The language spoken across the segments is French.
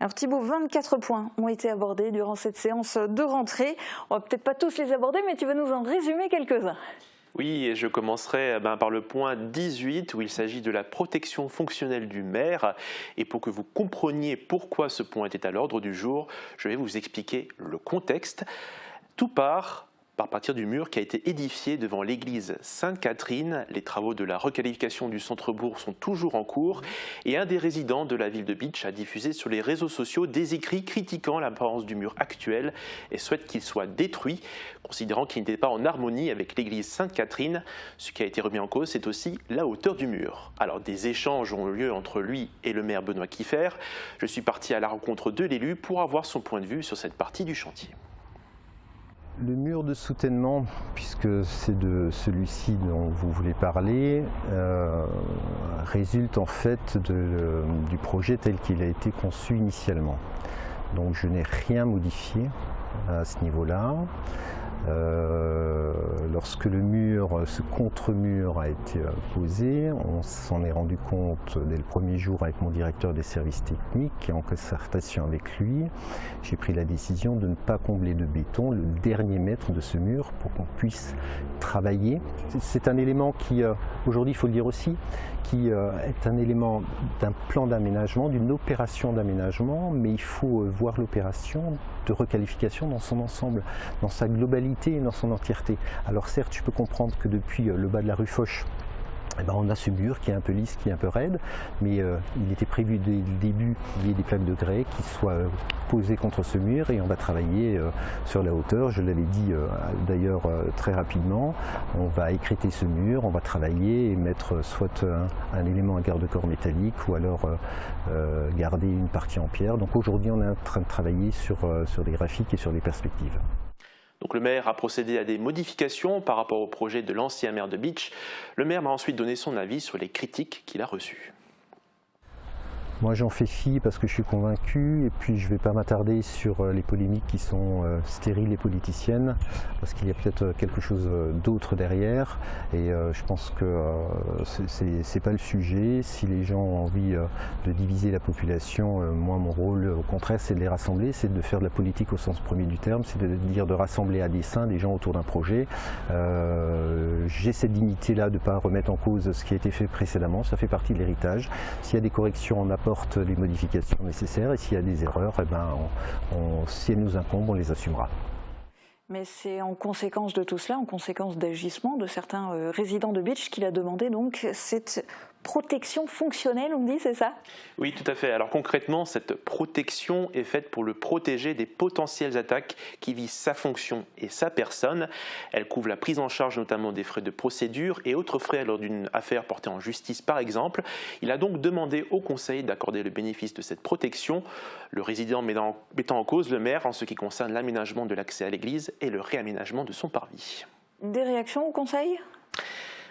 Alors Thibaut, 24 points ont été abordés durant cette séance de rentrée. On va peut-être pas tous les aborder, mais tu vas nous en résumer quelques-uns. Oui, et je commencerai par le point 18 où il s'agit de la protection fonctionnelle du maire. Et pour que vous compreniez pourquoi ce point était à l'ordre du jour, je vais vous expliquer le contexte. Tout part par partir du mur qui a été édifié devant l'église Sainte-Catherine. Les travaux de la requalification du centre-bourg sont toujours en cours et un des résidents de la ville de Bitche a diffusé sur les réseaux sociaux des écrits critiquant l'apparence du mur actuel et souhaite qu'il soit détruit, considérant qu'il n'était pas en harmonie avec l'église Sainte-Catherine. Ce qui a été remis en cause, c'est aussi la hauteur du mur. Alors des échanges ont eu lieu entre lui et le maire Benoît Kieffer. Je suis parti à la rencontre de l'élu pour avoir son point de vue sur cette partie du chantier. Le mur de soutènement, puisque c'est de celui-ci dont vous voulez parler, résulte en fait du projet tel qu'il a été conçu initialement. Donc je n'ai rien modifié à ce niveau-là. Lorsque le mur, ce contre-mur a été posé, on s'en est rendu compte dès le premier jour avec mon directeur des services techniques et en concertation avec lui. J'ai pris la décision de ne pas combler de béton le dernier mètre de ce mur pour qu'on puisse travailler. C'est un élément qui, aujourd'hui il faut le dire aussi, qui est un élément d'un plan d'aménagement, d'une opération d'aménagement, mais il faut voir l'opération de requalification dans son ensemble, dans sa globalité et dans son entièreté. Alors certes, je peux comprendre que depuis le bas de la rue Foch, on a ce mur qui est un peu lisse, qui est un peu raide, mais il était prévu dès le début qu'il y ait des plaques de grès qui soient posées contre ce mur et on va travailler sur la hauteur. Je l'avais dit d'ailleurs très rapidement, on va écrêter ce mur, on va travailler et mettre soit un élément à garde-corps métallique ou alors garder une partie en pierre. Donc aujourd'hui on est en train de travailler sur des graphiques et sur les perspectives. Donc le maire a procédé à des modifications par rapport au projet de l'ancien maire de Bitche. Le maire m'a ensuite donné son avis sur les critiques qu'il a reçues. Moi j'en fais fi parce que je suis convaincu et puis je ne vais pas m'attarder sur les polémiques qui sont stériles et politiciennes parce qu'il y a peut-être quelque chose d'autre derrière et je pense que c'est pas le sujet. Si les gens ont envie de diviser la population, moi mon rôle au contraire c'est de les rassembler, c'est de faire de la politique au sens premier du terme, c'est de dire de rassembler à dessein des gens autour d'un projet. J'ai cette dignité là de ne pas remettre en cause ce qui a été fait précédemment, ça fait partie de l'héritage. S'il y a des corrections on apporte les modifications nécessaires et s'il y a des erreurs, si elles nous incombent, on les assumera. Mais c'est en conséquence de tout cela, en conséquence d'agissement de certains résidents de Bitche qu'il a demandé donc cette protection fonctionnelle, on dit, c'est ça? Oui, tout à fait. Alors concrètement, cette protection est faite pour le protéger des potentielles attaques qui visent sa fonction et sa personne. Elle couvre la prise en charge notamment des frais de procédure et autres frais lors d'une affaire portée en justice par exemple. Il a donc demandé au conseil d'accorder le bénéfice de cette protection, le résident mettant en cause le maire en ce qui concerne l'aménagement de l'accès à l'église et le réaménagement de son parvis. Des réactions au conseil ?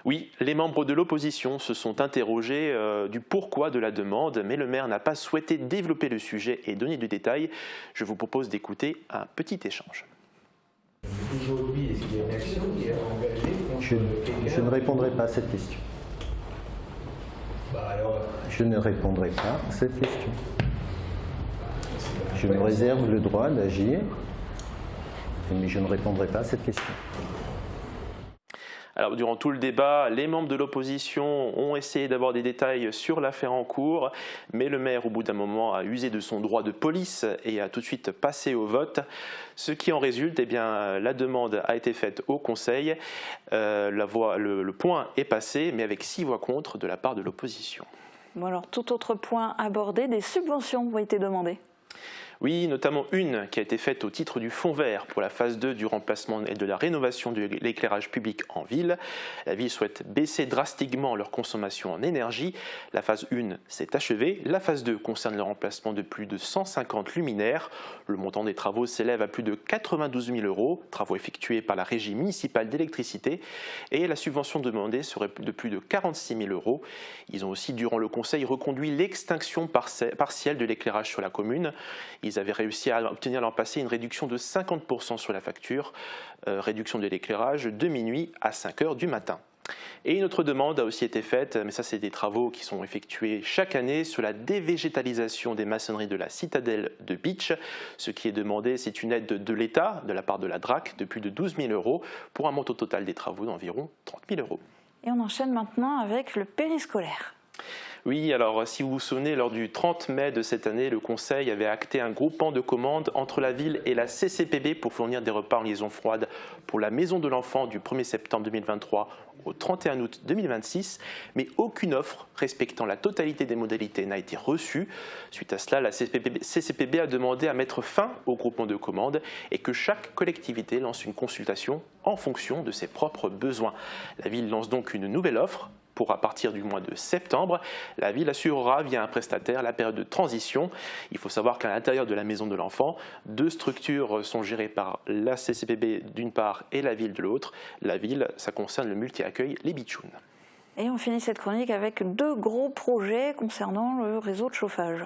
Oui, les membres de l'opposition se sont interrogés du pourquoi de la demande, mais le maire n'a pas souhaité développer le sujet et donner du détail. Je vous propose d'écouter un petit échange. Aujourd'hui, est-ce qu'il y a une action qui est engagée? Je ne répondrai pas à cette question. Je ne répondrai pas à cette question. Je me réserve le droit d'agir, mais je ne répondrai pas à cette question. Alors, durant tout le débat, les membres de l'opposition ont essayé d'avoir des détails sur l'affaire en cours, mais le maire, au bout d'un moment, a usé de son droit de police et a tout de suite passé au vote. Ce qui en résulte, eh bien, la demande a été faite au Conseil. Le point est passé, mais avec 6 voix contre de la part de l'opposition. Bon alors, tout autre point abordé, des subventions ont été demandées. Oui, notamment une qui a été faite au titre du Fonds vert pour la phase 2 du remplacement et de la rénovation de l'éclairage public en ville. La ville souhaite baisser drastiquement leur consommation en énergie. La phase 1 s'est achevée. La phase 2 concerne le remplacement de plus de 150 luminaires. Le montant des travaux s'élève à plus de 92 000 €, travaux effectués par la régie municipale d'électricité. Et la subvention demandée serait de plus de 46 000 €. Ils ont aussi, durant le Conseil, reconduit l'extinction partielle de l'éclairage sur la commune. Ils avaient réussi à obtenir l'an passé une réduction de 50% sur la facture, réduction de l'éclairage de minuit à 5 h du matin. Et une autre demande a aussi été faite, mais ça c'est des travaux qui sont effectués chaque année sur la dévégétalisation des maçonneries de la citadelle de Bitche. Ce qui est demandé, c'est une aide de l'État, de la part de la DRAC, de plus de 12 000 € pour un montant total des travaux d'environ 30 000 €. Et on enchaîne maintenant avec le périscolaire. Oui, alors si vous vous souvenez, lors du 30 mai de cette année, le Conseil avait acté un groupement de commandes entre la ville et la CCPB pour fournir des repas en liaison froide pour la Maison de l'Enfant du 1er septembre 2023 au 31 août 2026, mais aucune offre respectant la totalité des modalités n'a été reçue. Suite à cela, la CCPB a demandé à mettre fin au groupement de commandes et que chaque collectivité lance une consultation en fonction de ses propres besoins. La ville lance donc une nouvelle offre. Pour à partir du mois de septembre, la ville assurera via un prestataire la période de transition. Il faut savoir qu'à l'intérieur de la Maison de l'Enfant, 2 structures sont gérées par la CCPB d'une part et la ville de l'autre. La ville, ça concerne le multi-accueil Les Bitchounes. Et on finit cette chronique avec 2 gros projets concernant le réseau de chauffage.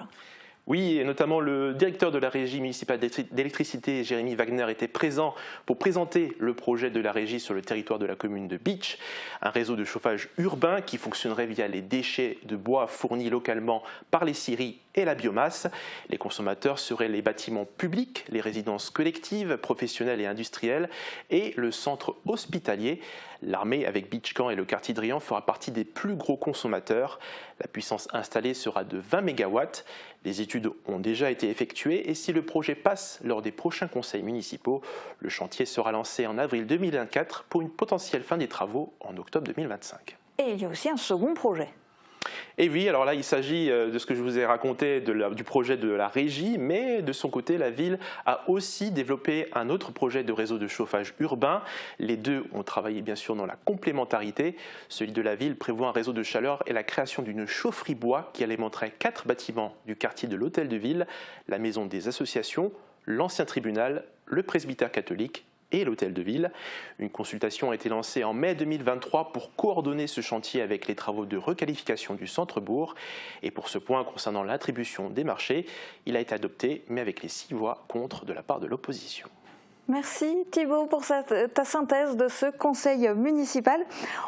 Oui, et notamment le directeur de la régie municipale d'électricité, Jérémy Wagner, était présent pour présenter le projet de la régie sur le territoire de la commune de Bitche, un réseau de chauffage urbain qui fonctionnerait via les déchets de bois fournis localement par les scieries et la biomasse. Les consommateurs seraient les bâtiments publics, les résidences collectives, professionnelles et industrielles et le centre hospitalier. L'armée, avec Bitchcan et le quartier de Riant, fera partie des plus gros consommateurs. La puissance installée sera de 20 MW. Les études ont déjà été effectuées et si le projet passe lors des prochains conseils municipaux, le chantier sera lancé en avril 2024 pour une potentielle fin des travaux en octobre 2025. Et il y a aussi un second projet. Et oui, alors là, il s'agit de ce que je vous ai raconté du projet de la régie, mais de son côté, la ville a aussi développé un autre projet de réseau de chauffage urbain. Les deux ont travaillé bien sûr dans la complémentarité. Celui de la ville prévoit un réseau de chaleur et la création d'une chaufferie bois qui alimenterait 4 bâtiments du quartier de l'Hôtel de Ville, la maison des associations, l'ancien tribunal, le presbytère catholique et l'Hôtel de Ville. Une consultation a été lancée en mai 2023 pour coordonner ce chantier avec les travaux de requalification du centre-bourg. Et pour ce point concernant l'attribution des marchés, il a été adopté, mais avec les 6 voix contre de la part de l'opposition. Merci Thibaut pour ta synthèse de ce conseil municipal.